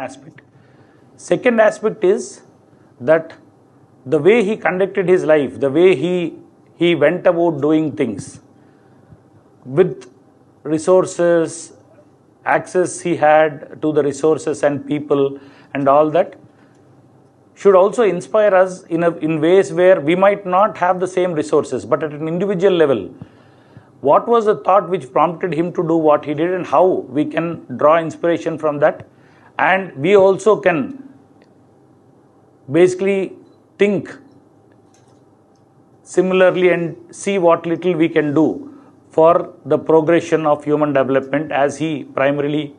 aspect. Second aspect is that the way he conducted his life, the way he went about doing things with resources, access he had to the resources and people and all that should also inspire us in ways where we might not have the same resources, but at an individual level, what was the thought which prompted him to do what he did and how we can draw inspiration from that, and we also can basically think similarly and see what little we can do for the progression of human development as he primarily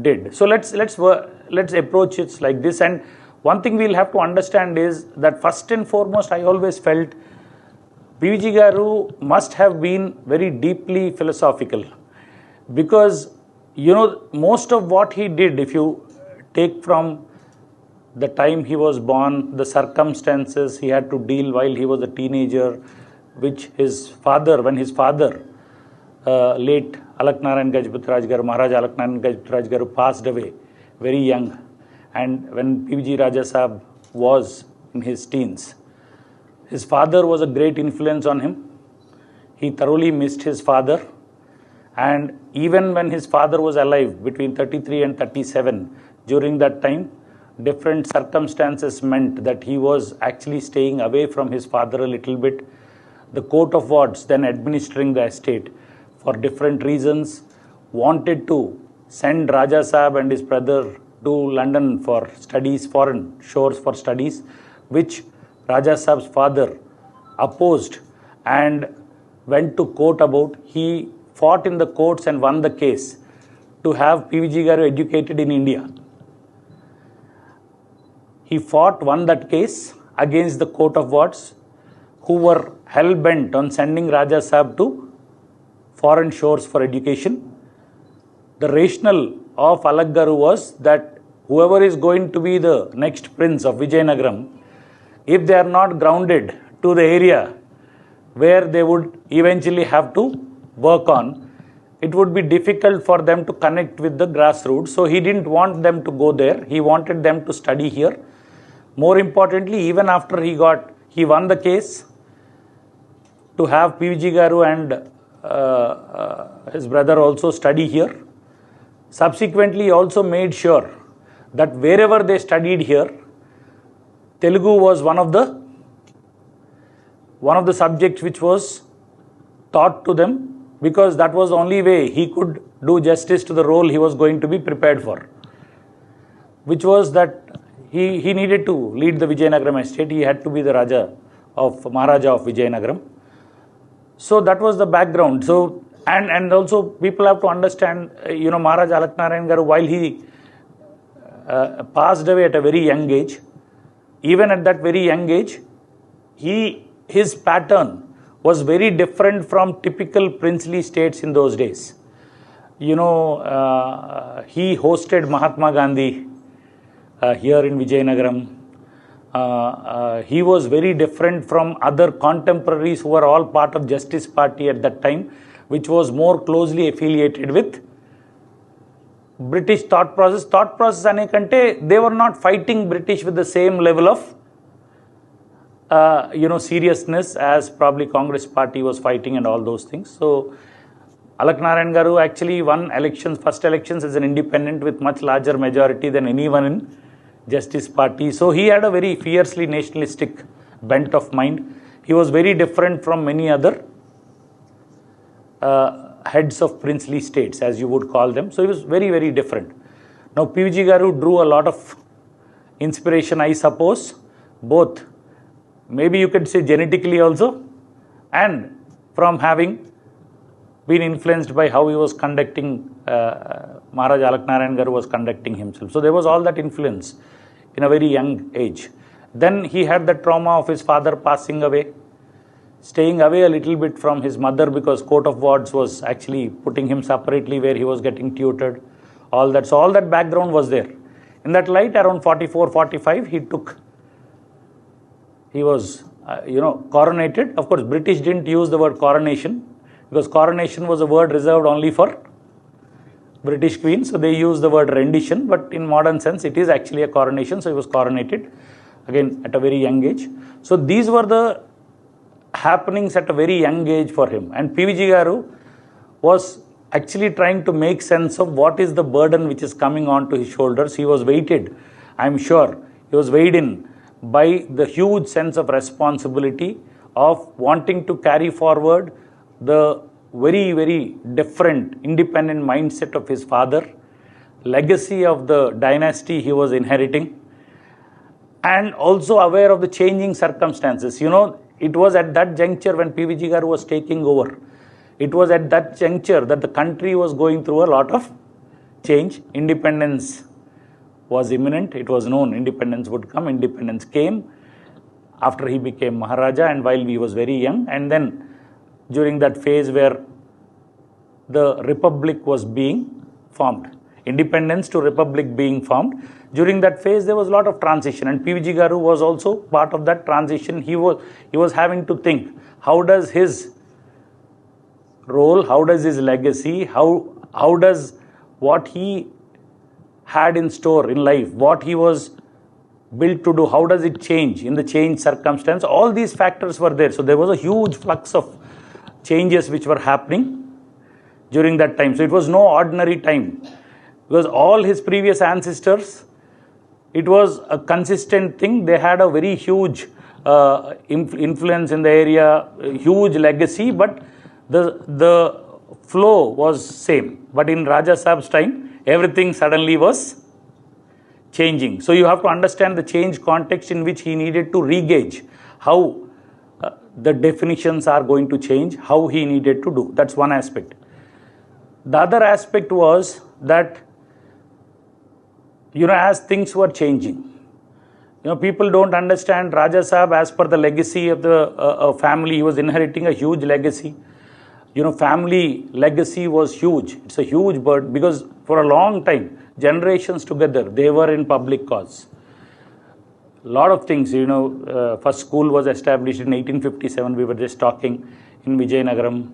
did. So let's approach it like this. And one thing we'll have to understand is that first and foremost, I always felt PVG Garu must have been very deeply philosophical, because most of what he did, if you take from the time he was born, the circumstances he had to deal while he was a teenager, which his father, when his father, late Alak Narayana Gajapathi Garu, Maharaja Alak Narayana Gajapathi Garu passed away very young, and when PVG Raja Saheb was in his teens, his father was a great influence on him. He thoroughly missed his father, and even when his father was alive between 33 and 37, during that time, different circumstances meant that he was actually staying away from his father a little bit. The Court of Wards, then administering the estate, for different reasons, wanted to send Raja Saheb and his brother to London for studies, foreign shores for studies, which Raja Saheb's father opposed and went to court about. He fought in the courts and won the case to have PVG Garu educated in India. He won that case against the Court of Wards, who were hell-bent on sending Raja Saheb to foreign shores for education. The rationale of Alak Garu was that whoever is going to be the next prince of Vizianagaram, if they are not grounded to the area where they would eventually have to work on, it would be difficult for them to connect with the grassroots. So he didn't want them to go there. He wanted them to study here. More importantly, even after he won the case to have PVG Garu and his brother also study here. Subsequently, he also made sure that wherever they studied here, Telugu was one of the subjects which was taught to them, because that was the only way he could do justice to the role he was going to be prepared for, which was that he needed to lead the Vizianagaram estate. He had to be the Maharaja of Vizianagaram. So that was the background. So and also people have to understand, Maharaja Alak Narayana Garu, while he passed away at a very young age, even at that very young age, his pattern was very different from typical princely states in those days. He hosted Mahatma Gandhi here in Vizianagaram. He was very different from other contemporaries who were all part of Justice Party at that time, which was more closely affiliated with British thought process. Thought process anekante, they were not fighting British with the same level of seriousness as probably Congress Party was fighting and all those things. So Alak Narayana Garu actually won first elections as an independent with much larger majority than anyone in Justice Party. So he had a very fiercely nationalistic bent of mind. He was very different from many other heads of princely states, as you would call them. So he was very, very different. Now PVG Garu drew a lot of inspiration, I suppose, both maybe you could say genetically also, and from having been influenced by how he was conducting, Maharaja Alak Narayana Garu was conducting himself. So there was all that influence in a very young age. Then he had the trauma of his father passing away, staying away a little bit from his mother, because Court of Wards was actually putting him separately where he was getting tutored, all that. So all that background was there. In that light, around 44, 45, he was, coronated. Of course, British didn't use the word coronation, because coronation was a word reserved only for British Queen, so they use the word rendition, but in modern sense it is actually a coronation. So he was coronated again at a very young age. So these were the happenings at a very young age for him, and PVG Garu was actually trying to make sense of what is the burden which is coming on to his shoulders. He was weighted, I'm sure, he was weighed in by the huge sense of responsibility of wanting to carry forward the very, very different, independent mindset of his father, legacy of the dynasty he was inheriting, and also aware of the changing circumstances. You know, it was at that juncture when PVG Garu was taking over. It was at that juncture that the country was going through a lot of change. Independence was imminent. It was known independence would come. Independence came after he became Maharaja and while he was very young. And then during that phase where the republic was being formed, independence to republic being formed, during that phase there was a lot of transition, and PVG Garu was also part of that transition. He was having to think, how does his role, how does his legacy, how does what he had in store in life, what he was built to do, how does it change in the changed circumstance? All these factors were there. So there was a huge flux of changes which were happening during that time. So it was no ordinary time, because all his previous ancestors, it was a consistent thing. They had a very huge influence in the area, huge legacy, but the flow was same. But in Raja Saheb's time, everything suddenly was changing. So you have to understand the change context in which he needed to re-gauge how the definitions are going to change, how he needed to do. That's one aspect. The other aspect was that, you know, as things were changing, you know, people don't understand Raja Saheb as per the legacy of the family. He was inheriting a huge legacy. You know, family legacy was huge. It's a huge burden, because for a long time, generations together, they were in public cause. A lot of things, you know, first school was established in 1857. We were just talking in Vizianagaram.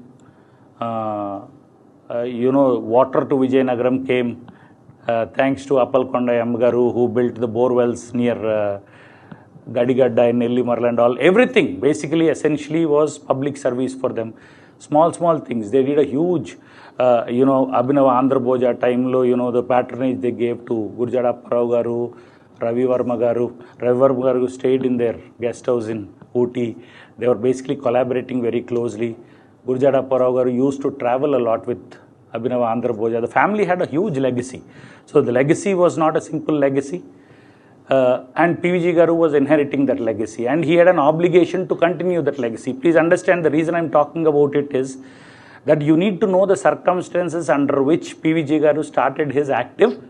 You know, water to Vizianagaram came thanks to Appalkonda Garu, who built the bore wells near Gadigadda in Nellimarla and all. Everything basically essentially was public service for them. Small things. They did a huge, you know, Abhinava Andhra Bhoja time lo, you know, the patronage they gave to Gurjada Parao Garu, Ravi Varma Garu. Ravi Varma Garu stayed in their guest house in Ooty. They were basically collaborating very closely. Gurjada Parao Garu used to travel a lot with Abhinava Andhra Bhoja. The family had a huge legacy. So the legacy was not a simple legacy. And PVG Garu was inheriting that legacy, and he had an obligation to continue that legacy. Please understand, the reason I'm talking about it is that you need to know the circumstances under which PVG Garu started his active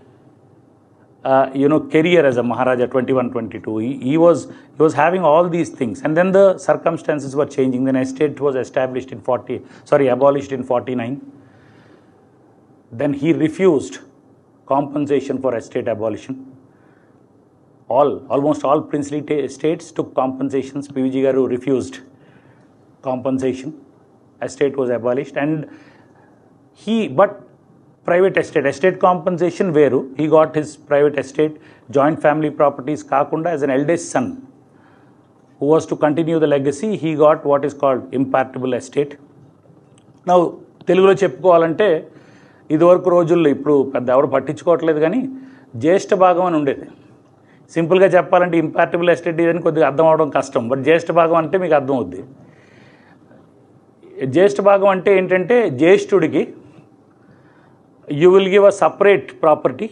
you know, career as a Maharaja 21-22. He was having all these things, and then the circumstances were changing. Then estate was established in abolished in 49. Then he refused compensation for estate abolition. Almost all princely estates took compensations. PVG Garu refused compensation. Estate was abolished, and but private estate compensation veru. He got his private estate, joint family properties kakunda, as an eldest son who was to continue the legacy. He got what is called impartible estate. Now తెలుగులో చెప్పుకోవాలంటే ఇదివరకు రోజుల్లో, ఇప్పుడు పెద్ద ఎవరు పట్టించుకోవట్లేదు, కానీ జ్యేష్ఠ భాగం అని ఉండేది. సింపుల్గా చెప్పాలంటే ఇంపార్టబుల్ ఎస్టేట్ ఇదని కొద్దిగా అర్థం అవడం కష్టం, బట్ జ్యేష్ఠ భాగం అంటే మీకు అర్థం అవుద్ది. జ్యేష్ఠ భాగం అంటే ఏంటంటే, జ్యేష్ఠుడికి you will give a separate property,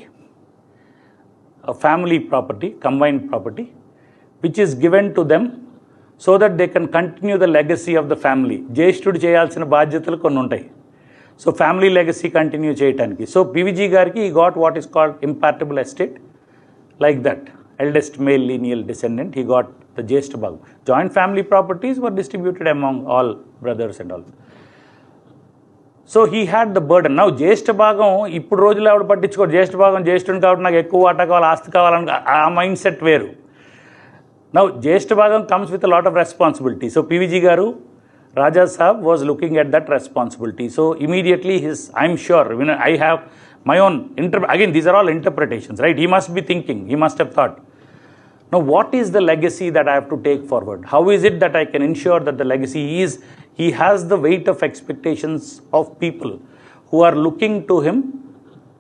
a family property, combined property, which is given to them so that they can continue the legacy of the family. జ్యేష్ఠుడు చేయాల్సిన బాధ్యతలు కొన్ని ఉంటాయి. సో ఫ్యామిలీ లెగసీ కంటిన్యూ చేయడానికి. సో పీవీజీ గారికి ఈ got what is called impartible estate, like that eldest male lineal descendant. He got the జ్యేష్ఠ భాగం. Joint family properties were distributed among all brothers and all. So he had the burden. Now జ్యేష్ఠ భాగం ఇప్పుడు రోజుల్లో ఎవడు పట్టించుకోడు. జ్యేష్ఠ భాగం జ్యేష్ఠుని కాబట్టి నాకు ఎక్కువ వాటా కావాలి, ఆస్తి కావాలని ఆ మైండ్ సెట్ వేరు. నౌ జ్యేష్ఠ భాగం comes with a lot of responsibility. So PVG గారు, Raja Saheb was looking at that responsibility. So immediately I'm sure, I have my own, again, these are all interpretations, right? He must be thinking, he must have thought. Now, what is the legacy that I have to take forward? How is it that I can ensure that the legacy is, he has the weight of expectations of people who are looking to him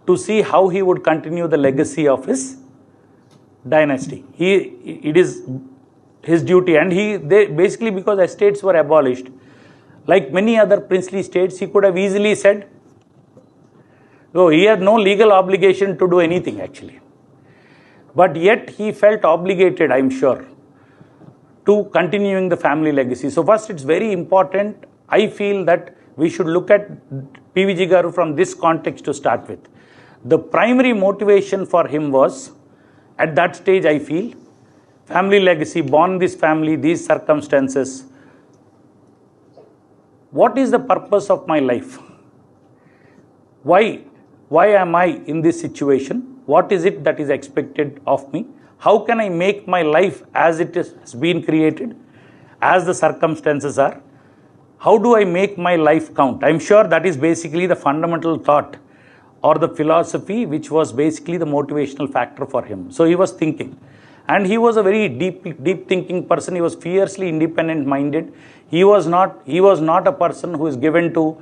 to see how he would continue the legacy of his dynasty. It is his duty, and they basically, because estates were abolished, like many other princely states, he could have easily said, so he had no legal obligation to do anything actually. But yet he felt obligated, I'm sure, to continuing the family legacy. So first, it's very important, I feel, that we should look at PVG Garu from this context to start with. The primary motivation for him was, at that stage, I feel, family legacy, born this family, these circumstances. What is the purpose of my life? Why am I in this situation? What is it that is expected of me? How can I make my life as it has been created, as the circumstances are? How do I make my life count? I'm sure that is basically the fundamental thought or the philosophy which was basically the motivational factor for him. So he was thinking. And he was a very deep thinking person. He was fiercely independent minded. He was not a person who is given to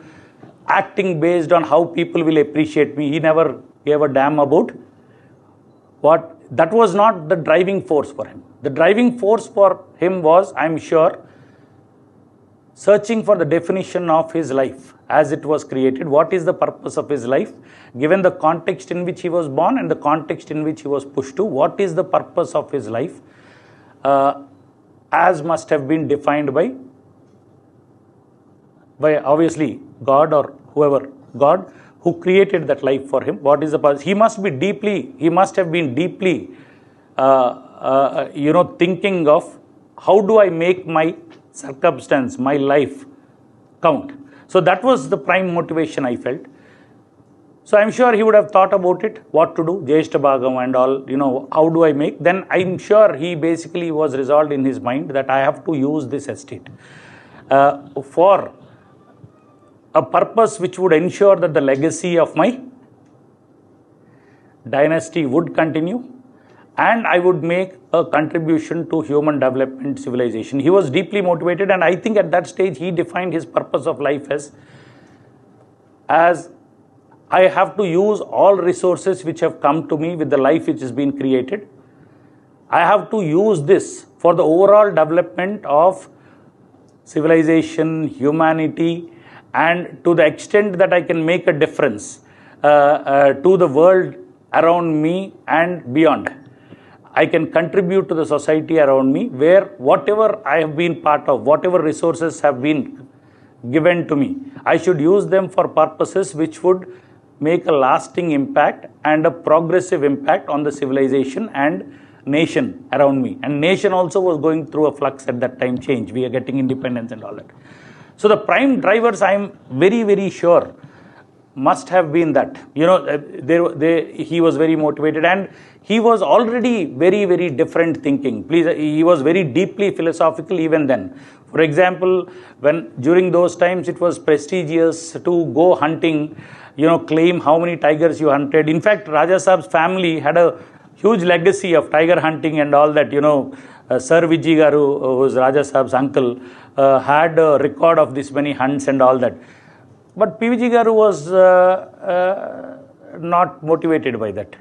acting based on how people will appreciate me. He never gave a damn about what. That was not the driving force for him. The driving force for him was, I'm sure, searching for the definition of his life as it was created. What is the purpose of his life? Given the context in which he was born and the context in which he was pushed to, what is the purpose of his life? As must have been defined by obviously God or whoever, God, who created that life for him. What is the purpose? He must have been deeply, thinking of how do I make my circumstance, my life count. So that was the prime motivation I felt. So I'm sure he would have thought about it, what to do, Jyeshta Bhagam and all, how do I make? Then I'm sure he basically was resolved in his mind that I have to use this estate for a purpose which would ensure that the legacy of my dynasty would continue and I would make a contribution to human development, civilization. He was deeply motivated, and I think at that stage he defined his purpose of life as I have to use all resources which have come to me with the life which has been created. I have to use this for the overall development of civilization, humanity, and to the extent that I can make a difference to the world around me and beyond. I can contribute to the society around me, where whatever I have been part of, whatever resources have been given to me, I should use them for purposes which would make a lasting impact and a progressive impact on the civilization and nation around me. And nation also was going through a flux at that time, change. We are getting independence and all that. So the prime drivers, I am very, very sure, must have been that. He was very motivated, and he was already very, very different thinking. He was very deeply philosophical even then. For example, when during those times it was prestigious to go hunting, claim how many tigers you hunted. In fact, Raja Saheb's family had a huge legacy of tiger hunting and all that. Sir Vijay Garu, who was Raja Saheb's uncle, had a record of this many hunts and all that. But PVG Garu was not motivated by that.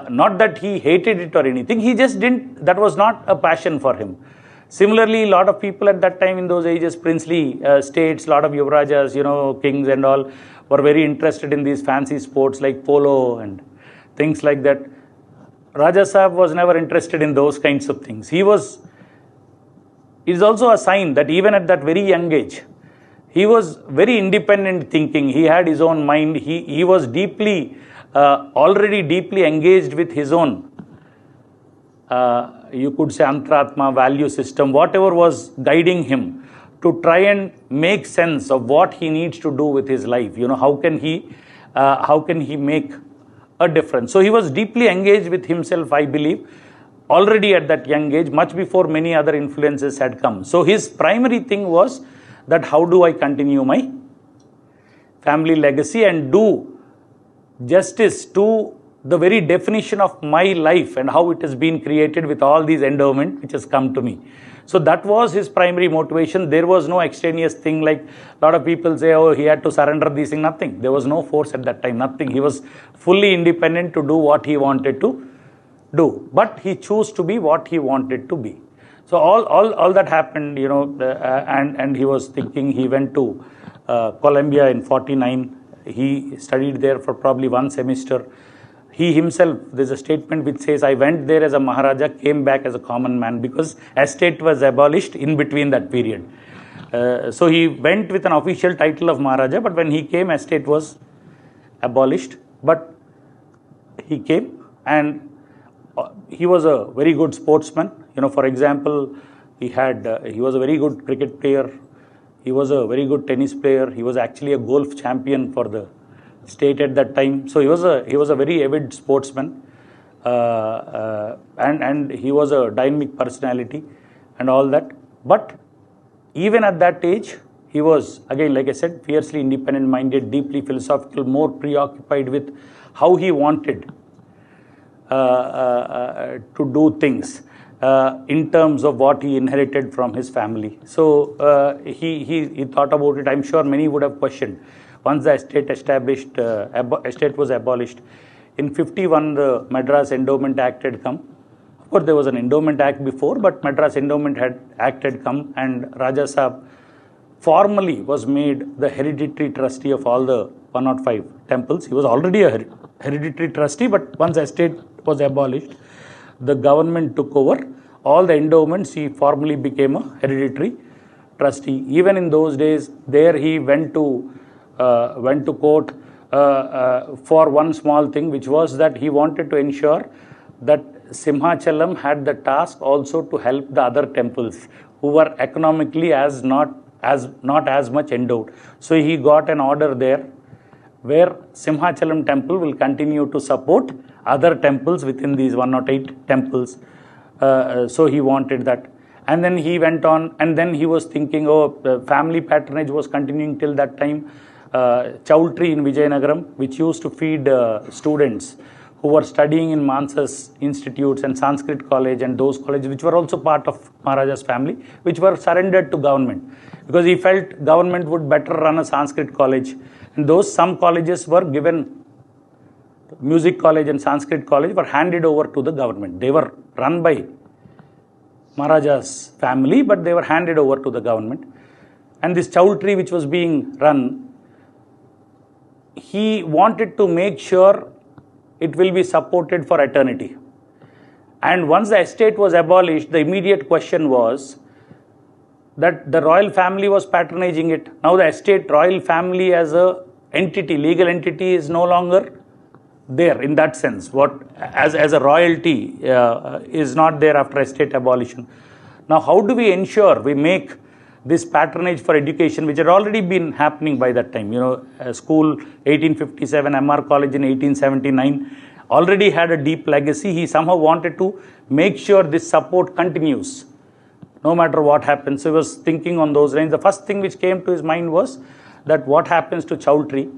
Not that he hated it or anything, he just didn't, that was not a passion for him. Similarly, a lot of people at that time in those ages, princely states, a lot of Yuvarajas, kings and all, were very interested in these fancy sports like polo and things like that. Raja Saheb was never interested in those kinds of things. It is also a sign that even at that very young age, he was very independent thinking. He had his own mind. He was already deeply engaged with his own, you could say, Antratma, value system, whatever was guiding him to try and make sense of what he needs to do with his life. How can he make a difference? So he was deeply engaged with himself, I believe, already at that young age, much before many other influences had come. So his primary thing was that how do I continue my family legacy and do justice to the very definition of my life and how it has been created with all these endowment which has come to me. So that was his primary motivation. There was no extraneous thing like a lot of people say, oh, he had to surrender these things. Nothing. There was no force at that time. Nothing. He was fully independent to do what he wanted to do. But he chose to be what he wanted to be. So all that happened, you know, and he was thinking. He went to Columbia in 49. He studied there for probably one semester. He himself, there's a statement which says, I went there as a Maharaja, came back as a common man, because estate was abolished in between that period. So he went with an official title of Maharaja, but when he came, estate was abolished. But he came, and he was a very good sportsman. You know, for example, he was a very good cricket player. He was a very good tennis player. He was actually a golf champion for the state at that time. So he was a very avid sportsman, and he was a dynamic personality and all that. But even at that age, he was, again, like I said, fiercely independent minded, deeply philosophical, more preoccupied with how he wanted to do things in terms of what he inherited from his family. So he thought about it. I'm sure many would have questioned. Once the estate estate was abolished, in 51 the Madras Endowment Act had come. Of course, there was an Endowment Act before, but Madras Endowment Act had come, and Raja Saheb formally was made the hereditary trustee of all the 105 temples. He was already a hereditary trustee, but once the estate was abolished, the government took over all the endowments. He formally became a hereditary trustee. Even in those days, there he went to court for one small thing, which was that he wanted to ensure that Simhachalam had the task also to help the other temples who were economically not as much endowed. So he got an order there where Simhachalam temple will continue to support other temples within these 108 temples. So he wanted that. And then he went on, and then he was thinking, family patronage was continuing till that time. Choultry in Vizianagaram, which used to feed students who were studying in Mansa's institutes and Sanskrit college and those colleges, which were also part of Maharaja's family, which were surrendered to government, because he felt government would better run a Sanskrit college. And some colleges were given, music college and Sanskrit college were handed over to the government. They were run by Maharaja's family, but they were handed over to the government. And this Choultry which was being run, he wanted to make sure it will be supported for eternity. And once the estate was abolished, the immediate question was that the royal family was patronizing it. Now the estate, royal family as a entity, legal entity, is no longer there in that sense. As a royalty is not there after estate abolition. Now how do we ensure we make this patronage for education, which had already been happening by that time? You know, school 1857, MR College in 1879, already had a deep legacy. He somehow wanted to make sure this support continues, no matter what happens. So he was thinking on those lines. The first thing which came to his mind was that what happens to Choultry,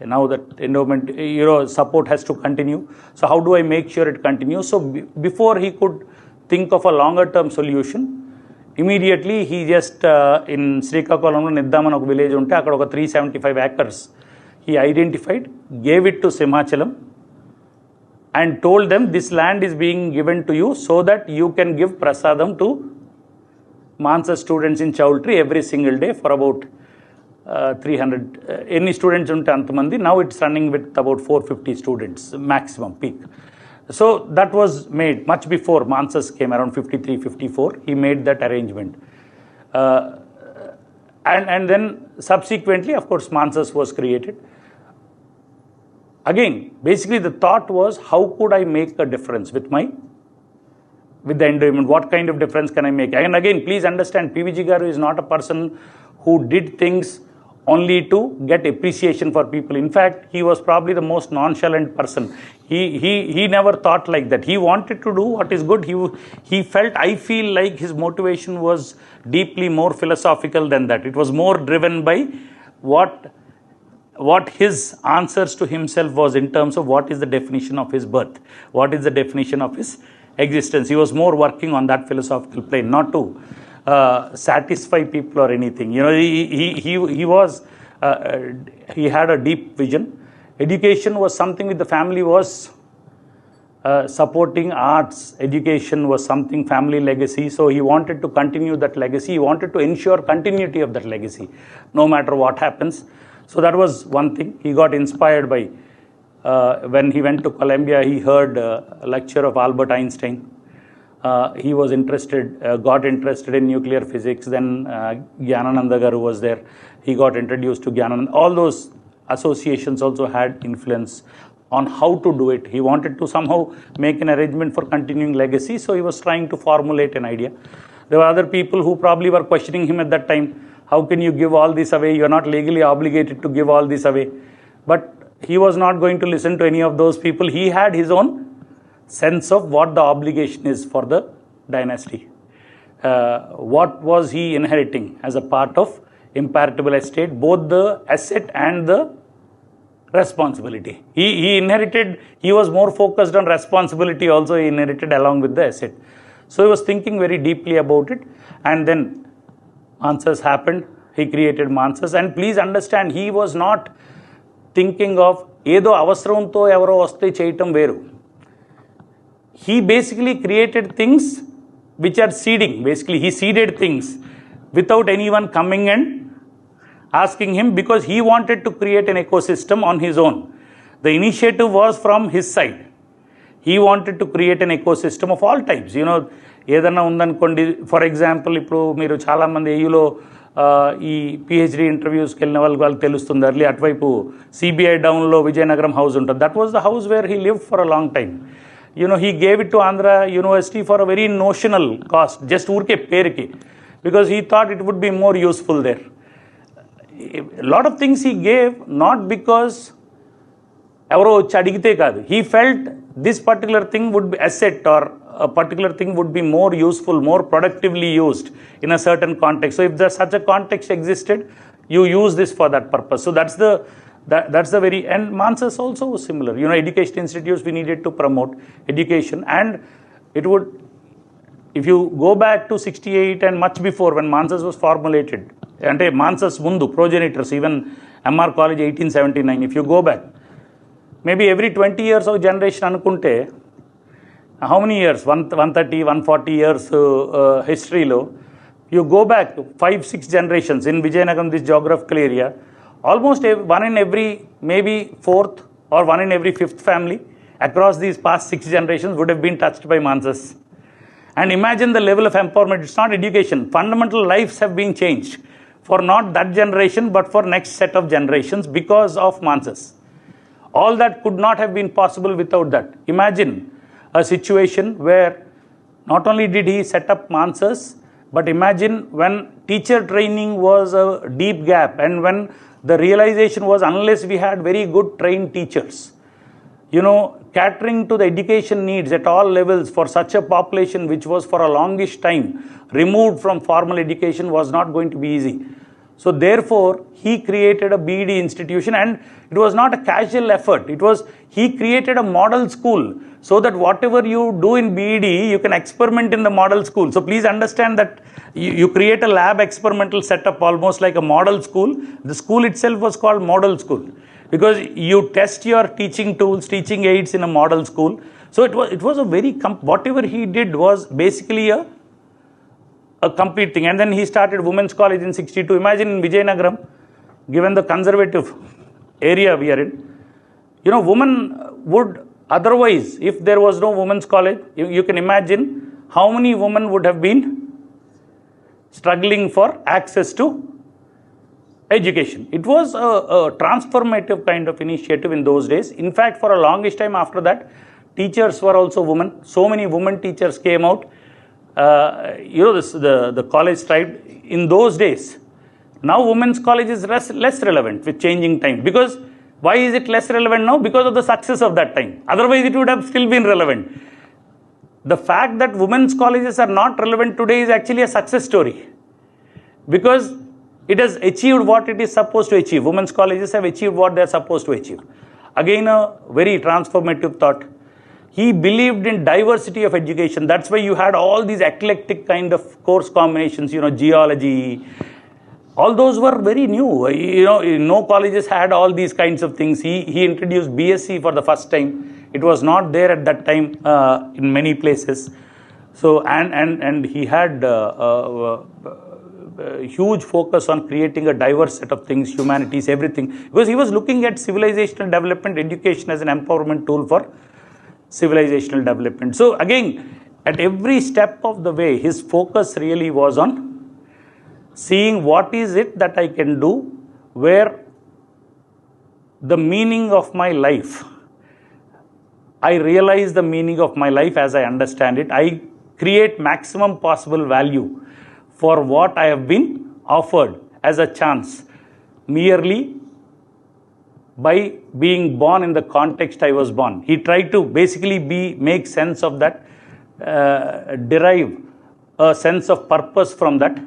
now that endowment, support has to continue. So how do I make sure it continues? So before he could think of a longer term solution, immediately he just in Srikakulam, Niddaman oka village unte akkada oka 375 acres he identified, gave it to Simhachalam and told them, this land is being given to you so that you can give prasadam to Mansa students in Choultry every single day for about 300 any students unte antamandi. Now it's running with about 450 students maximum peak. So that was made much before Mansas came, around 53, 54. He made that arrangement. And then subsequently, of course, Mansas was created. Again, basically the thought was, how could I make a difference with the endowment? What kind of difference can I make? And again, please understand, PVG Garu is not a person who did things only to get appreciation for people. In fact, he was probably the most nonchalant person. He never thought like that. He wanted to do what is good. I feel like his motivation was deeply more philosophical than that. It was more driven by what what his answers to himself was in terms of what is the definition of his birth, what is the definition of his existence. He was more working on that philosophical plane, not to satisfy people or anything. You know, he had a deep vision. Education was something with the family was supporting arts. Education was something family legacy. So he wanted to continue that legacy. He wanted to ensure continuity of that legacy, no matter what happens. So that was one thing. He got inspired by, when he went to Columbia, he heard a lecture of Albert Einstein. He was interested, got interested in nuclear physics. Then Gyanananda Garu was there. He got introduced to Gyanananda. All those associations also had influence on how to do it. He wanted to somehow make an arrangement for continuing legacy. So he was trying to formulate an idea. There were other people who probably were questioning him at that time. How can you give all this away? You are not legally obligated to give all this away. But he was not going to listen to any of those people. He had his own sense of what the obligation is for the dynasty. What was he inheriting as a part of imperitable estate, both the asset and the responsibility. He inherited, he was more focused on responsibility also, he inherited along with the asset. So he was thinking very deeply about it, and then answers happened. He created Mansas, and please understand, he was not thinking of Edo Avasramto Evaro Vaste Chaitam Veru. He basically created things which are seeding. Basically, he seeded things without anyone coming and asking him, because he wanted to create an ecosystem on his own. The initiative was from his side. He wanted to create an ecosystem of all types. You know, ఏదన్నా ఉందనుకోండి, for example ఇప్పుడు మీరు చాలామంది ఏయులో ఈ PhD ఇంటర్వ్యూస్కి వెళ్ళిన వాళ్ళకి తెలుస్తుంది, early అటువైపు సిబిఐ డౌన్లో విజయనగరం హౌస్ ఉంటుంది. That was the house where he lived for a long time. You know, he gave it to Andhra University for a very notional cost, just urke perki, because he thought it would be more useful there. A lot of things he gave not because evaro chadigite kaadu. He felt this particular thing would be asset, or a particular thing would be more useful, more productively used in a certain context. So if there's such a context existed, you use this for that purpose. So that's the very, and Mansas also was similar. You know, education institutes, we needed to promote education, and it would, if you go back to 68 and much before, when Mansas was formulated, and Mansas mundu progenitors, even MR College 1879, if you go back, maybe every 20 years of generation anukunte, how many years? 130, 140 years history lo, you go back 5-6 generations in Vijayanagaram, this geographical area, almost one in every maybe fourth or one in every fifth family across these past 6 generations would have been touched by Mansas. And imagine the level of empowerment. It's not education. Fundamental lives have been changed for not that generation but for next set of generations because of Mansas. All that could not have been possible without that. Imagine a situation where not only did he set up Mansas, but imagine when teacher training was a deep gap, and when the realization was, unless we had very good trained teachers, you know, catering to the education needs at all levels for such a population which was for a longish time removed from formal education, was not going to be easy. So therefore, he created a BED institution, and it was not a casual effort. It was, he created a model school so that whatever you do in BED, you can experiment in the model school. So please understand that you create a lab experimental setup, almost like a model school. The school itself was called model school because you test your teaching tools, teaching aids in a model school. So it was a very, whatever he did was basically a complete thing. And then he started women's college in 62. Imagine in Vijayanagaram, given the conservative area we are in, you know, women would otherwise, if there was no women's college, you can imagine how many women would have been struggling for access to education. It was a transformative kind of initiative in those days. In fact, for a longish time after that, teachers were also women. So many women teachers came out. You know, the college thrived in those days. Now women's college is less relevant with changing time. Because why is it less relevant now? Because of the success of that time. Otherwise it would have still been relevant. The fact that women's colleges are not relevant today is actually a success story. Because It has achieved what it is supposed to achieve. Women's colleges have achieved what they are supposed to achieve. Again, a very transformative thought. He believed in diversity of education. That's why you had all these eclectic kind of course combinations, geology. All those were very new. No colleges had all these kinds of things. He introduced BSc for the first time. It was not there at that time in many places. So, and he had huge focus on creating a diverse set of things, humanities, everything. Because he was looking at civilizational development, education as an empowerment tool for civilizational development. So again, at every step of the way, his focus really was on seeing what is it that I can do, where the meaning of my life, I realize the meaning of my life as I understand it. I create maximum possible value for what I have been offered as a chance, merely by being born in the context I was born. He tried to basically make sense of that, derive a sense of purpose from that.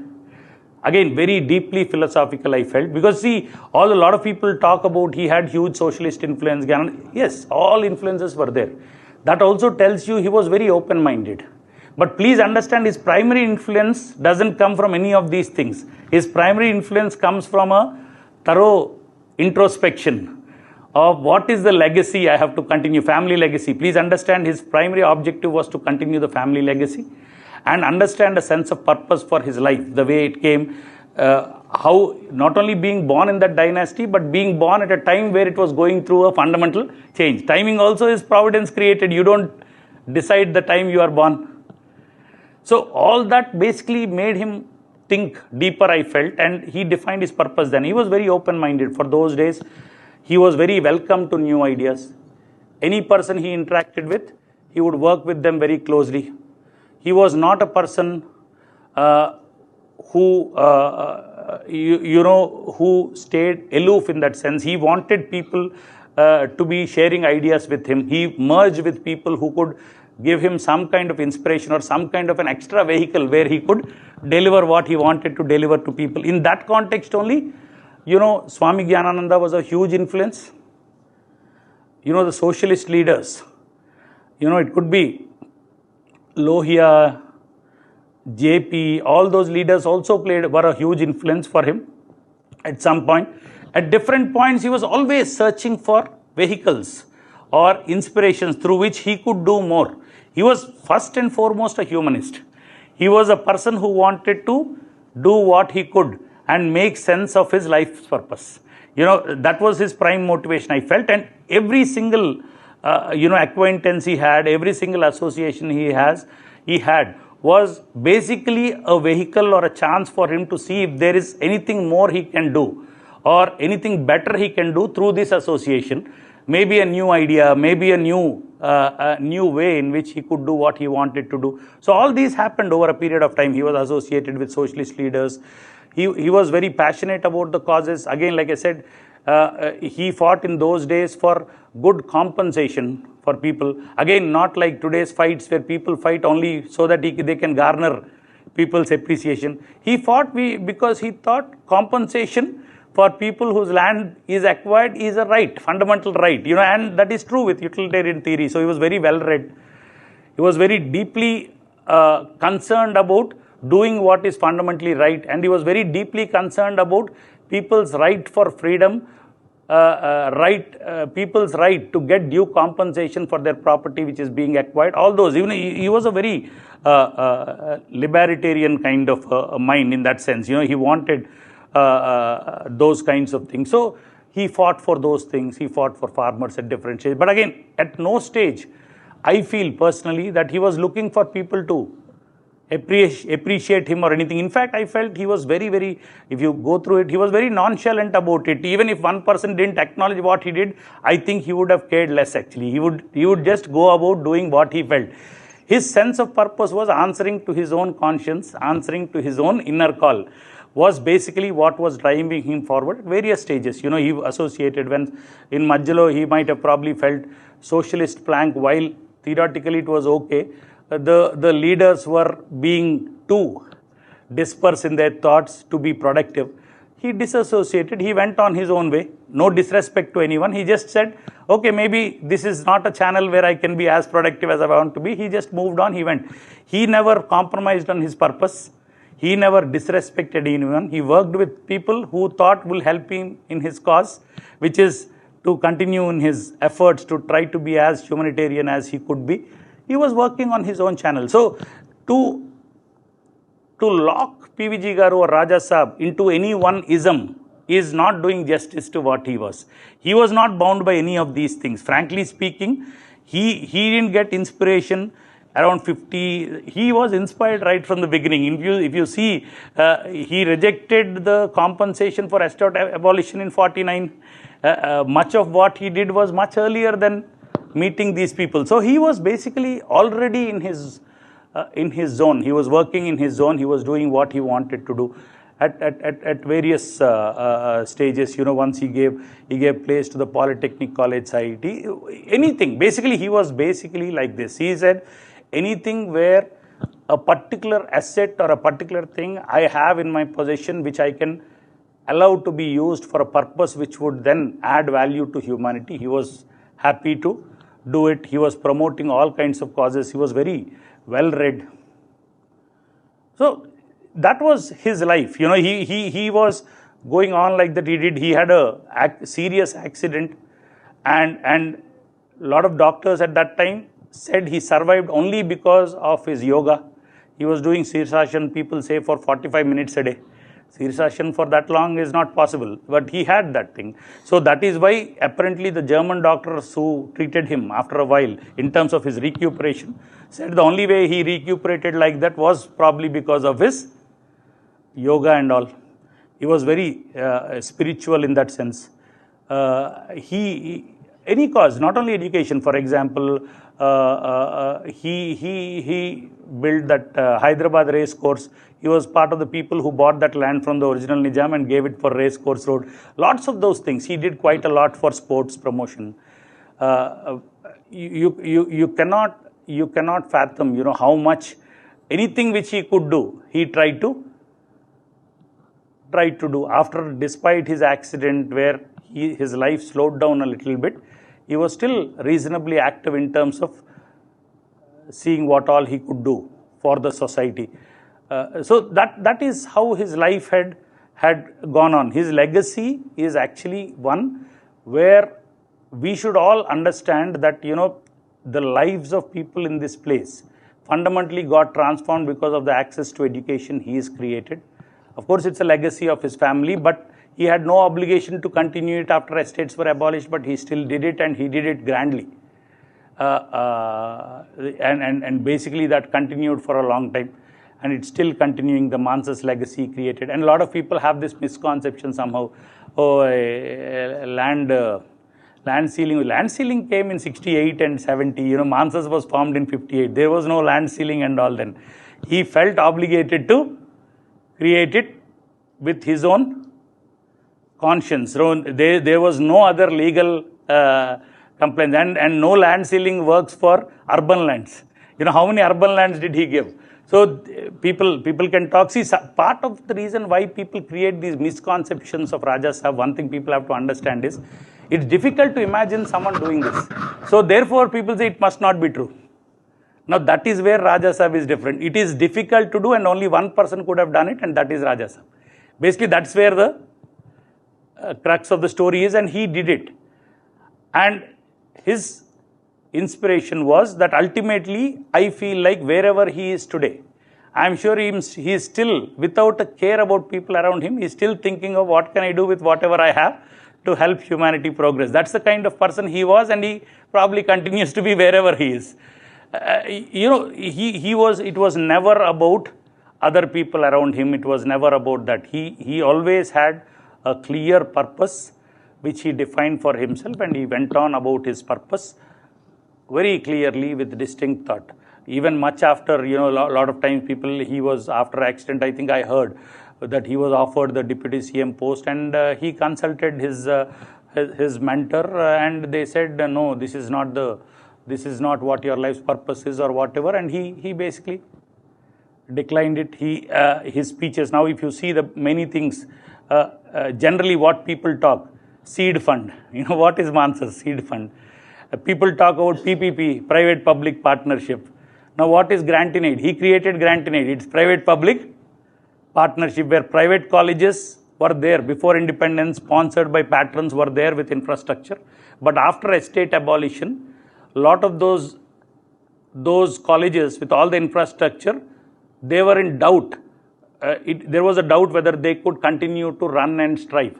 Again, very deeply philosophical, I felt, because see, a lot of people talk about he had huge socialist influence. Yes, all influences were there. That also tells you he was very open-minded. But please understand, his primary influence doesn't come from any of these things. His primary influence comes from a thorough introspection of what is the legacy I have to continue, family legacy. Please understand, his primary objective was to continue the family legacy and understand a sense of purpose for his life, the way it came, how not only being born in that dynasty, but being born at a time where it was going through a fundamental change. Timing also is providence created. You don't decide the time you are born. So all that basically made him think deeper, I felt, and he defined his purpose then. He was very open-minded. For those days, he was very welcome to new ideas. Any person he interacted with, he would work with them very closely. He was not a person who stayed aloof in that sense. He wanted people to be sharing ideas with him. He merged with people who could give him some kind of inspiration or some kind of an extra vehicle where he could deliver what he wanted to deliver to people. In that context only, Swami Gyanananda was a huge influence. The socialist leaders, it could be Lohia, JP, all those leaders also were a huge influence for him at some point. At different points, he was always searching for vehicles or inspirations through which he could do more. He was first and foremost a humanist. He was a person who wanted to do what he could and make sense of his life's purpose. That was his prime motivation, I felt. And every single, acquaintance he had, every single association he had was basically a vehicle or a chance for him to see if there is anything more he can do or anything better he can do through this association. Maybe a new idea, maybe a new way in which he could do what he wanted to do. So all these happened over a period of time. He was associated with socialist leaders. He was very passionate about the causes. Again, like I said, he fought in those days for good compensation for people. Again, not like today's fights where people fight only so that they can garner people's appreciation. He fought because he thought compensation for people whose land is acquired is a right, fundamental right, and that is true with utilitarian theory. So he was very well read. He was very deeply concerned about doing what is fundamentally right, and he was very deeply concerned about people's right for freedom, people's right to get due compensation for their property which is being acquired. All those, even he was a very libertarian kind of mind in that sense. He wanted those kinds of things. So he fought for those things. He fought for farmers at different stages. But again, at no stage, I feel personally that he was looking for people to appreciate him or anything. In fact, I felt he was very, very, if you go through it, he was very nonchalant about it. Even if one person didn't acknowledge what he did, I think he would have cared less actually. He would just go about doing what he felt. His sense of purpose was answering to his own conscience, answering to his own inner call, was basically what was driving him forward at various stages. He associated when in Majjalo, he might have probably felt socialist plank, while theoretically it was okay. The leaders were being too dispersed in their thoughts to be productive. he disassociated, he went on his own way, no disrespect to anyone. He just said, okay, maybe this is not a channel where I can be as productive as I want to be. He just moved on, he went. He never compromised on his purpose. He never disrespected anyone. He worked with people who thought will help him in his cause, which is to continue in his efforts to try to be as humanitarian as he could be. He was working on his own channel. So, to lock PVG Garu or Raja Saheb into any one ism is not doing justice to what he was. He was not bound by any of these things. Frankly speaking, he didn't get inspiration around 50. He was inspired right from the beginning. If you see, he rejected the compensation for estate abolition in 49. Much of what he did was much earlier than meeting these people. So he was basically already in his zone. He was working in his zone. He was doing what he wanted to do at various stages. You know, once he gave place to the Polytechnic College Society. Anything. Basically, he was basically like this. He said, anything where a particular asset or a particular thing I have in my possession which I can allow to be used for a purpose which would then add value to humanity, he was happy to do it. He was promoting all kinds of causes. He was very well read. So that was his life. You know, he was going on like that. He had a serious accident, and a lot of doctors at that time said he survived only because of his yoga. He was doing Sirsasana, people say, for 45 minutes a day. Sirsasana for that long is not possible, but he had that thing. So that is why apparently the German doctors who treated him after a while in terms of his recuperation said the only way he recuperated like that was probably because of his yoga and all. He was very spiritual in that sense. Any cause, not only education, for example, he built that Hyderabad race course. He was part of the people who bought that land from the original Nizam and gave it for race course road. Lots of those things. He did quite a lot for sports promotion. You cannot fathom, you know, how much anything which he could do, he tried to do. Despite his accident where his life slowed down a little bit, he was still reasonably active in terms of seeing what all he could do for the society. So that is how his life had gone on. His legacy is actually one where we should all understand that, you know, the lives of people in this place fundamentally got transformed because of the access to education he has created. Of course, it's a legacy of his family, but he had no obligation to continue it after estates were abolished, but he still did it, and he did it grandly. And basically that continued for a long time, and it's still continuing the Mansa's legacy created. And a lot of people have this misconception somehow, land ceiling. Land ceiling came in 68 and 70. You know, Mansa's was formed in 58. There was no land ceiling and all then. He felt obligated to create it with his own conscience. So there was no other legal complaints, and no land ceiling works for urban lands. You know, how many urban lands did he give? So people can talk. See, part of the reason why people create these misconceptions of Raja Saheb, one thing people have to understand is, it's difficult to imagine someone doing this. So therefore people say it must not be true. Now that is where Raja Saheb is different. It is difficult to do, and only one person could have done it, and that is Raja Saheb. Basically that's where the crux of the story is, and he did it. And his inspiration was that ultimately I feel like wherever he is today, I am sure he is still, without a care about people around him, he is still thinking of what can I do with whatever I have to help humanity progress. That's the kind of person he was, and he probably continues to be wherever he is. You know, it was never about other people around him. It was never about that. He always had a clear purpose which he defined for himself, and he went on about his purpose very clearly with distinct thought. Even much after, you know, a lot of times he was, after accident, I think I heard that he was offered the deputy CM post, and he consulted his mentor, and they said, no, this is not what your life's purpose is or whatever, and he basically declined it. His speeches, now if you see the many things, generally what people talk, seed fund. You know, what is Mans's seed fund? People talk about PPP, private public partnership. Now what is grant in aid? He created grant in aid. It's private public partnership where private colleges were there before independence, sponsored by patrons, were there with infrastructure. But after estate abolition, a lot of those colleges with all the infrastructure, they were in doubt. There was a doubt whether they could continue to run and strive.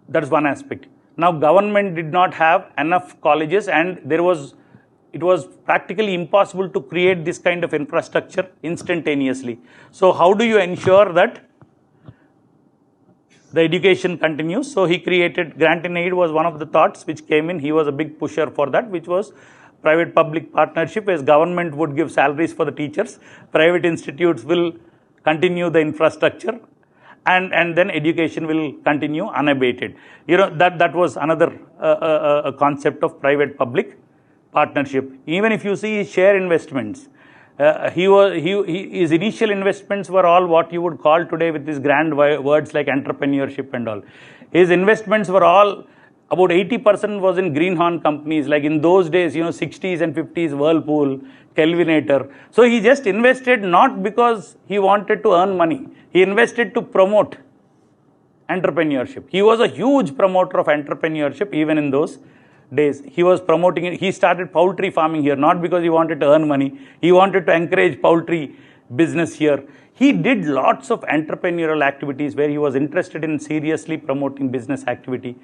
That's one aspect. Now government did not have enough colleges, and it was practically impossible to create this kind of infrastructure instantaneously. So how do you ensure that the education continues? So he created grant in aid was one of the thoughts which came in. He was a big pusher for that, which was private public partnership, as government would give salaries for the teachers, private institutes will continue the infrastructure, and then education will continue unabated. You know, that was another a concept of private public partnership. Even if you see his share investments, his initial investments were all what you would call today with these grand words like entrepreneurship and all. His investments were all, about 80% was in greenhorn companies, like in those days, you know, 60s and 50s, Whirlpool, Kelvinator. So he just invested not because he wanted to earn money. He invested to promote entrepreneurship. He was a huge promoter of entrepreneurship even in those days. He was promoting it. He started poultry farming here, not because he wanted to earn money. He wanted to encourage poultry business here. He did lots of entrepreneurial activities where he was interested in seriously promoting business activity.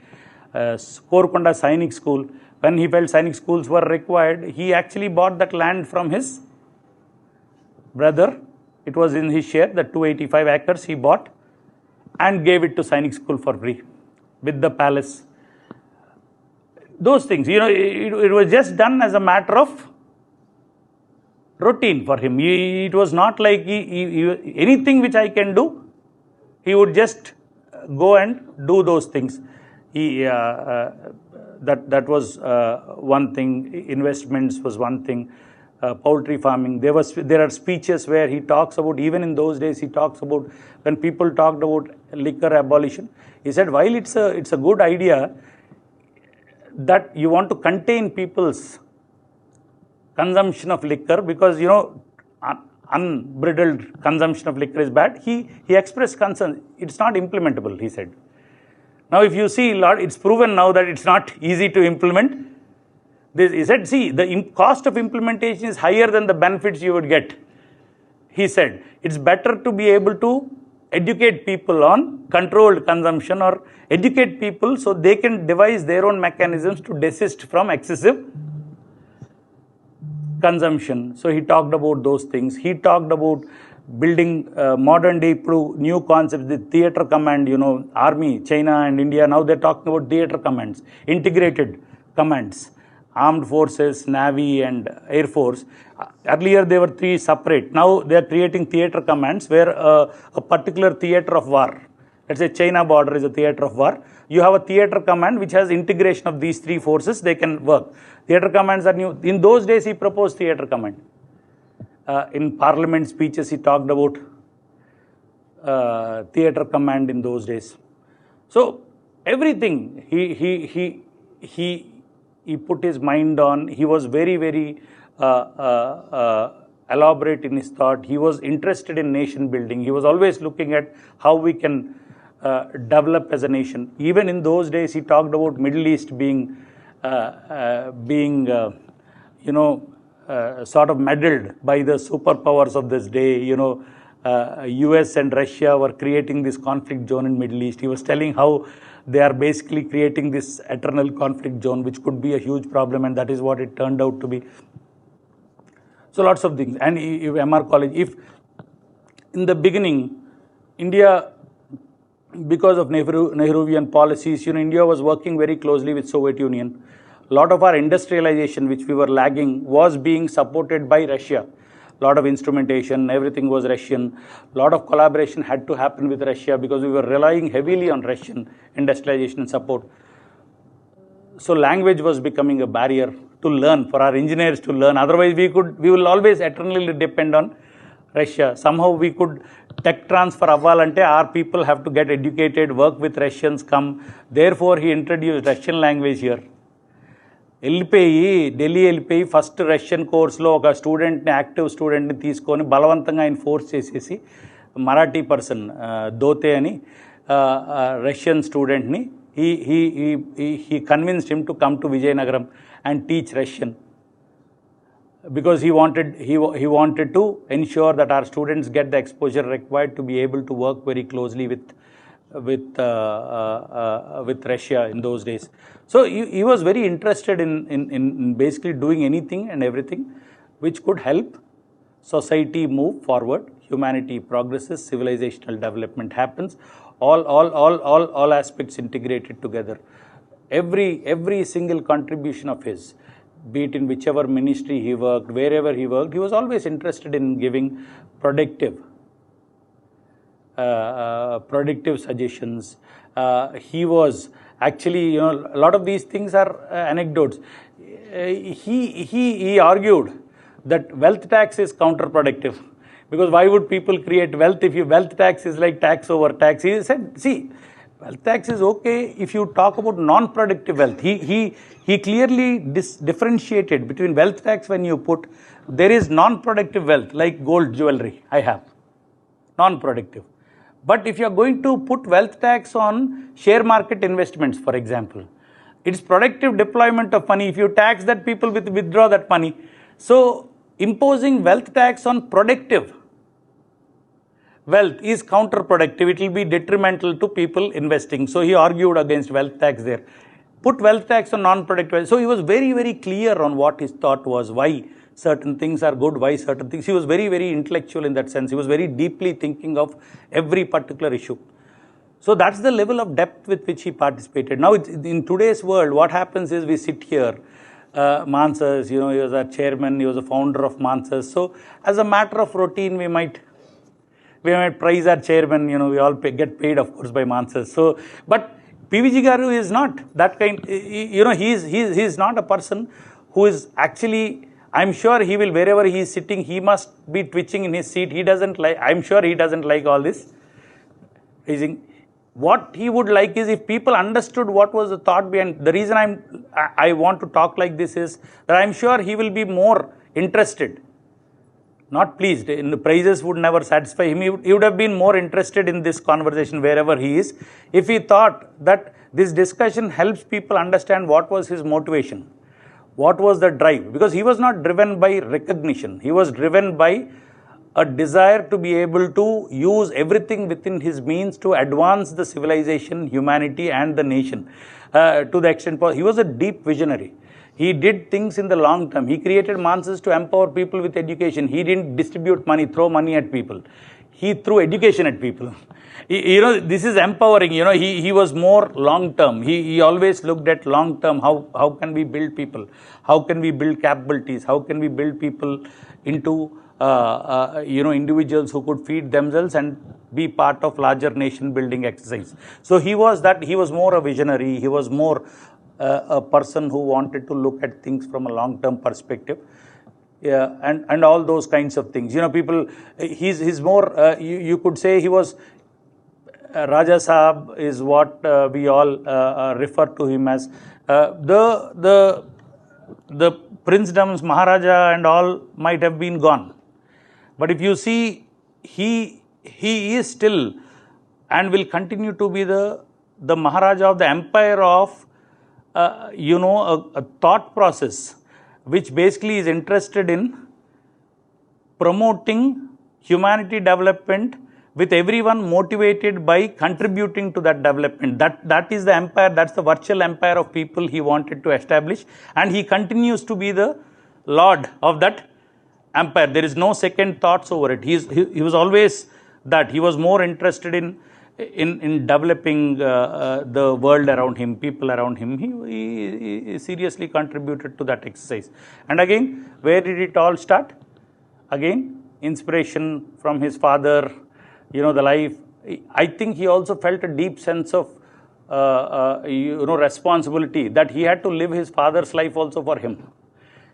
Korkonda Sainik School, when he felt Sainik schools were required, he actually bought that land from his brother. It was in his share, the 285 acres he bought, and gave it to Sainik School for free with the palace. Those things, you know, it was just done as a matter of routine for him. It was not like anything which I can do, he would just go and do those things. That was one thing. Investments was one thing. Poultry farming. There are speeches where he talks about, even in those days, he talks about when people talked about liquor abolition. He said, while it's a good idea that you want to contain people's consumption of liquor, because, you know, unbridled consumption of liquor is bad. He expressed concern. It's not implementable, he said. Now, if you see, it's proven now that it's not easy to implement. He said, see, the cost of implementation is higher than the benefits you would get. He said, it's better to be able to educate people on controlled consumption, or educate people so they can devise their own mechanisms to desist from excessive consumption. So he talked about those things. He talked about building modern day new concepts, the theater command, you know, army, China and India, now they're talking about theater commands, integrated commands, armed forces, navy and air force. Earlier they were three separate. Now they're creating theater commands where a particular theater of war, let's say China border is a theater of war, you have a theater command which has integration of these three forces, they can work. Theater commands are new. In those days he proposed theater command. In parliament speeches, he talked about theater command in those days. So everything he put his mind on. He was very, very elaborate in his thought. He was interested in nation building. He was always looking at how we can develop as a nation. Even in those days, he talked about Middle East being sort of meddled by the superpowers of this day. You know, US and Russia were creating this conflict zone in Middle East. He was telling how they are basically creating this eternal conflict zone, which could be a huge problem, and that is what it turned out to be. So lots of things. And if MR College, if in the beginning, India, because of Nehruvian policies, you know, India was working very closely with Soviet Union. A lot of our industrialization, which we were lagging, was being supported by Russia. A lot of instrumentation, everything was Russian. A lot of collaboration had to happen with Russia because we were relying heavily on Russian industrialization and support. So language was becoming a barrier to learn, for our engineers to learn. Otherwise, we will always eternally depend on Russia. Somehow we could tech transfer avvalante our people have to get educated, work with Russians, come. Therefore he introduced Russian language here. వెళ్ళిపోయి ఢిల్లీ వెళ్ళిపోయి first Russian కోర్స్లో ఒక స్టూడెంట్ని, active స్టూడెంట్ని తీసుకొని బలవంతంగా ఆయన force చేసేసి మరాఠీ పర్సన్ దోతే అని రష్యన్ స్టూడెంట్ని he convinced him to come to Vizianagaram and teach Russian, because he wanted to ensure that our students get the exposure required to be able to work very closely with Russia in those days. So he was very interested in basically doing anything and everything which could help society move forward, humanity progresses, civilizational development happens, all aspects integrated together. Every single contribution of his, be it in whichever ministry he worked, wherever he worked, he was always interested in giving productive suggestions. He was actually, a lot of these things are anecdotes. He argued that wealth tax is counterproductive, because why would people create wealth if your wealth tax is like tax over tax? He said, see, wealth tax is okay if you talk about non-productive wealth. He clearly differentiated between wealth tax when you put, there is non-productive wealth like gold jewelry I have, non-productive. But if you are going to put wealth tax on share market investments, for example, it's productive deployment of money. If you tax that, people withdraw that money. So imposing wealth tax on productive wealth is counterproductive. It will be detrimental to people investing. So he argued against wealth tax there. Put wealth tax on non-productive wealth. So he was very, very clear on what his thought was, why certain things are good, why certain things. He was very, very intellectual in that sense. He was very deeply thinking of every particular issue. So that's the level of depth with which he participated. Now in today's world, what happens is we sit here, Mansas, he was our chairman, he was a founder of Mansas. So as a matter of routine, we might praise our chairman, we all get paid, of course, by Mansas. So, but PVG Garu is not that kind, he's not a person who is actually, I'm sure he will, wherever he is sitting, he must be twitching in his seat. I'm sure he doesn't like all this. What he would like is if people understood what was the thought behind. The reason I want to talk like this is that I'm sure he will be more interested, not pleased. In the praises would never satisfy him. He would have been more interested in this conversation wherever he is, if he thought that this discussion helps people understand what was his motivation, what was the drive. Because he was not driven by recognition. He was driven by a desire to be able to use everything within his means to advance the civilization, humanity and the nation to the extent possible. He was a deep visionary. He did things in the long term. He created Mansas to empower people with education. He didn't distribute money, throw money at people. He threw education at people. This is empowering. He was more long term. He always looked at long term. How can we build people? How can we build capabilities? How can we build people into individuals who could feed themselves and be part of larger nation building exercise. So he was more a visionary. He was more a person who wanted to look at things from a long term perspective. And all those kinds of things. People, he's more, you could say he was, Raja Saheb is what we all refer to him as. The princedoms, Maharaja and all might have been gone. But if you see, he is still and will continue to be the Maharaja of the empire of, a thought process which basically is interested in promoting humanity development, with everyone motivated by contributing to that development. That is the empire, that's the virtual empire of people he wanted to establish, and he continues to be the lord of that empire. There is no second thoughts over it. He was always that. He was more interested in developing the world around him, people around him. He seriously contributed to that exercise. And again, where did it all start? Again, inspiration from his father, the life. I think he also felt a deep sense of responsibility, that he had to live his father's life also for him.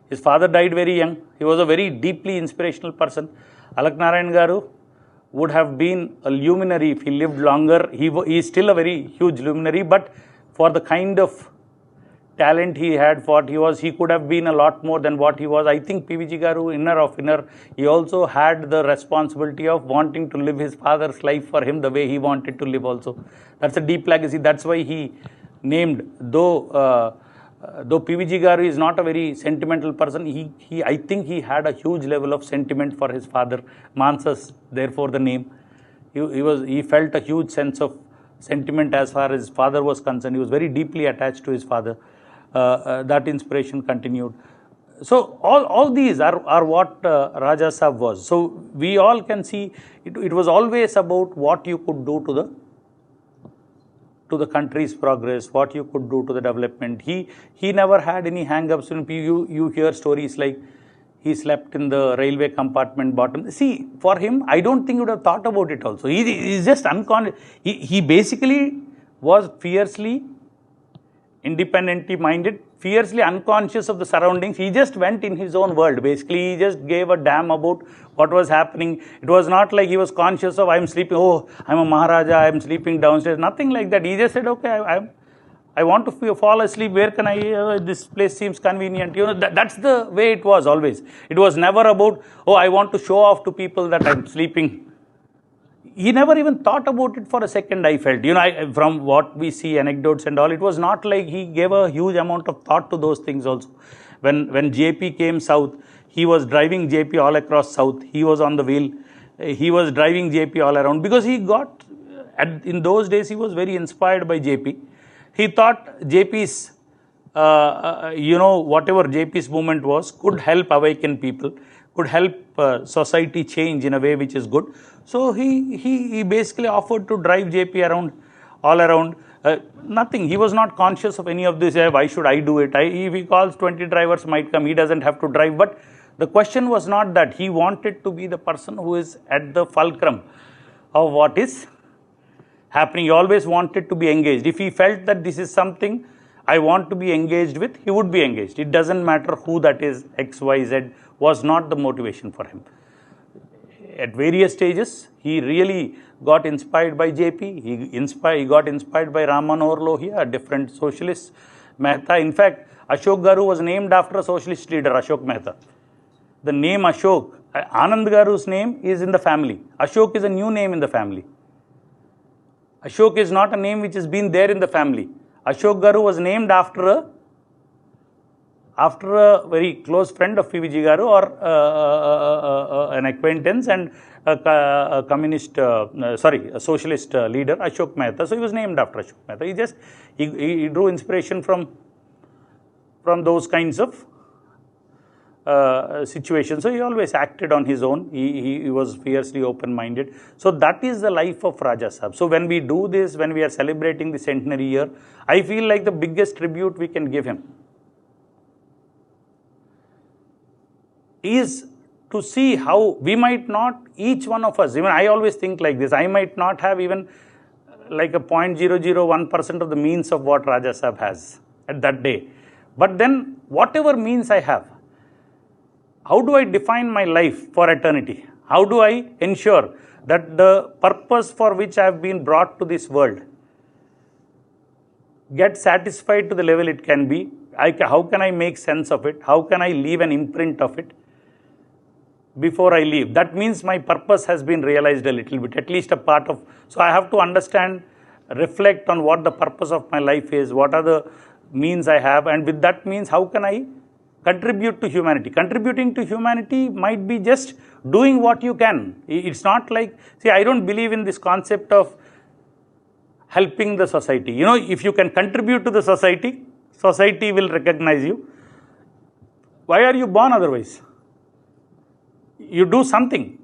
His father died very young. He was a very deeply inspirational person. Alak Narayana Garu would have been a luminary if he lived longer. He is still a very huge luminary, but for the kind of talent he had, what he was, he could have been a lot more than what he was. I think PVG Garu, inner of inner, he also had the responsibility of wanting to live his father's life for him the way he wanted to live also. That's a deep legacy. That's why he named, though PVG Garu is not a very sentimental person, I think he had a huge level of sentiment for his father. Mansas, therefore the name. He felt a huge sense of sentiment as far as his father was concerned. He was very deeply attached to his father. That inspiration continued. So all these are what Raja Saheb was. So we all can see it was always about what you could do to the country's progress, what you could do to the development. He never had any hang-ups. You hear stories like he slept in the railway compartment bottom. See, for him, I don't think he would have thought about it also. He's just unconscious. He basically was fiercely independently minded, fiercely unconscious of the surroundings. He just went in his own world. Basically, he just gave a damn about what was happening. It was not like he was conscious of, I'm sleeping, oh, I'm a Maharaja, I'm sleeping downstairs. Nothing like that. He just said, okay, I want to fall asleep. Where can I, this place seems convenient. You know, that's the way it was always. It was never about, oh, I want to show off to people that I'm sleeping. He never even thought about it for a second, I felt. You know, from what we see, anecdotes and all, it was not like he gave a huge amount of thought to those things also. When JP came south, he was driving JP all across south. He was on the wheel. He was driving JP all around because he got, in those days, he was very inspired by JP. He thought JP's, whatever JP's movement was, could help awaken people, could help society change in a way which is good. So he basically offered to drive JP around, all around. Nothing. He was not conscious of any of this. Why should I do it? If he calls 20 drivers might come. He doesn't have to drive. But the question was not that. He wanted to be the person who is at the fulcrum of what is happening. He always wanted to be engaged. If he felt that this is something I want to be engaged with, he would be engaged. It doesn't matter who that is. X, Y, Z was not the motivation for him. At various stages, he really got inspired by JP. He got inspired by Ram Manohar Lohia, a different socialist. Mehta. In fact, Ashok Garu was named after a socialist leader, Ashok Mehta. The name Ashok, Anand Garu's name is in the family. Ashok is a new name in the family. Ashok is not a name which has been there in the family. Ashok Garu was named after a very close friend of PVG Garu, or an acquaintance and a socialist leader, Ashok Mehta. So he was named after Ashok Mehta. He drew inspiration from those kinds of situations. So he always acted on his own. He was fiercely open-minded. So that is the life of Raja Saheb. So when we do this, when we are celebrating the centenary year, I feel like the biggest tribute we can give him is to see how we might not, each one of us, even I always think like this, I might not have even like a 0.001% of the means of what Raja Saheb has at that day. But then whatever means I have, how do I define my life for eternity? How do I ensure that the purpose for which I have been brought to this world gets satisfied to the level it can be? How can I make sense of it? How can I leave an imprint of it before I leave? That means my purpose has been realized a little bit, at least a part of. So I have to understand, reflect on what the purpose of my life is, what are the means I have, and with that means how can I contribute to humanity. Contributing to humanity might be just doing what you can. It's not like, see, I don't believe in this concept of helping the society. You know, if you can contribute to the society, society will recognize you. Why are you born otherwise? You do something.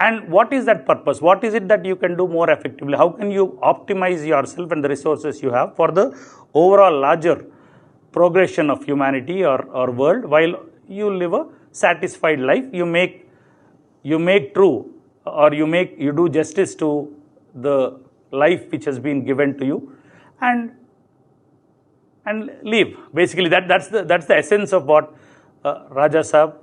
And what is that purpose? What is it that you can do more effectively? How can you optimize yourself and the resources you have for the overall larger progression of humanity or world, while you live a satisfied life? You make true, or you do justice to the life which has been given to you, and live. Basically, that's the essence of what Raja Saheb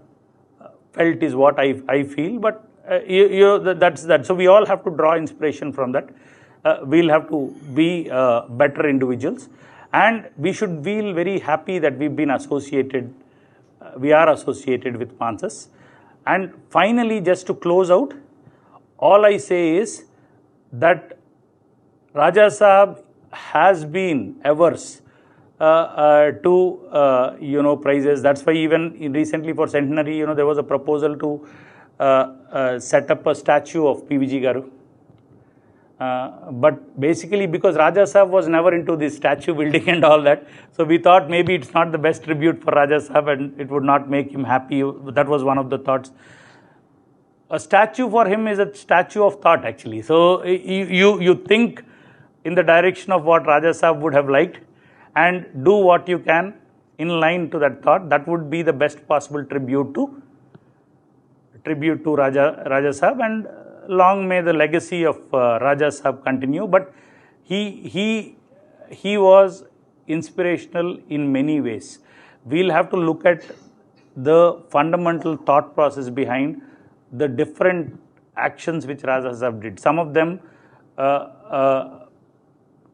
felt is what I feel, but that's that. So we all have to draw inspiration from that. We'll have to be better individuals, and we should feel very happy that we've been associated, we are associated with Mansas. And finally, just to close out, all I say is that Raja Saheb has been averse to prizes. That's why even recently for Centenary, there was a proposal to set up a statue of PVG Garu. But basically because Raja Saheb was never into this statue building and all that, so we thought maybe it's not the best tribute for Raja Saheb and it would not make him happy. That was one of the thoughts. A statue for him is a statue of thought actually. So you think in the direction of what Raja Saheb would have liked and do what you can in line to that thought. That would be the best possible tribute to Raja Saheb, and long may the legacy of Raja Saheb continue. But he was inspirational in many ways. We'll have to look at the fundamental thought process behind the different actions which Raja Saheb did. Some of them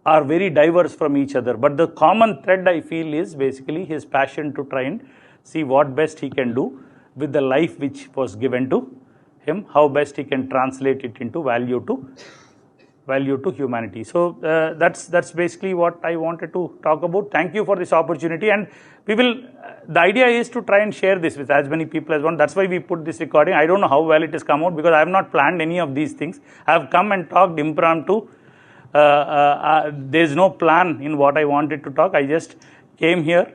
are very diverse from each other, but the common thread I feel is basically his passion to try and see what best he can do with the life which was given to him, how best he can translate it into value to humanity. So that's basically what I wanted to talk about. Thank you for this opportunity, and we will. The idea is to try and share this with as many people as want. That's why we put this recording. I don't know how well it has come out because I have not planned any of these things. I have come and talked impromptu. There's no plan in what I wanted to talk. I just came here.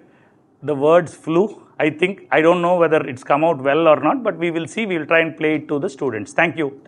The words flew. I don't know whether it's come out well or not, but we will see. We will try and play it to the students. Thank you.